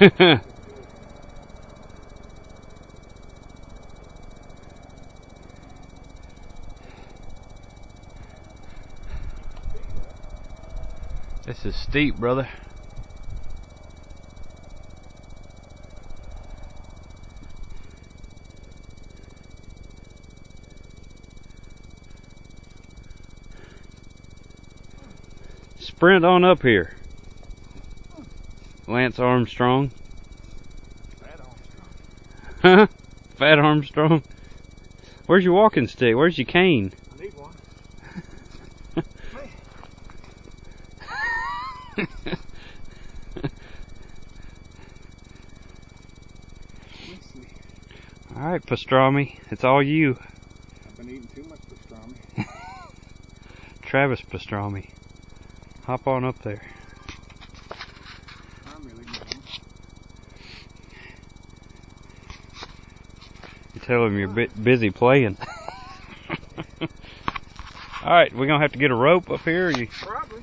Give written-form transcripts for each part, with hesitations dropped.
This is steep, brother. Sprint on up here. Lance Armstrong. Fat Armstrong. Huh? Fat Armstrong. Where's your walking stick? Where's your cane? I need one. Alright, pastrami. It's all you. I've been eating too much pastrami. Travis pastrami. Hop on up there. I'm really good. You tell him you're busy playing. Alright, we're going to have to get a rope up here. Probably.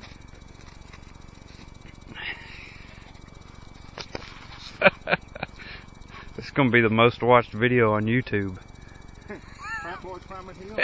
It's going to be the most watched video on YouTube. Frat boys climbing hill.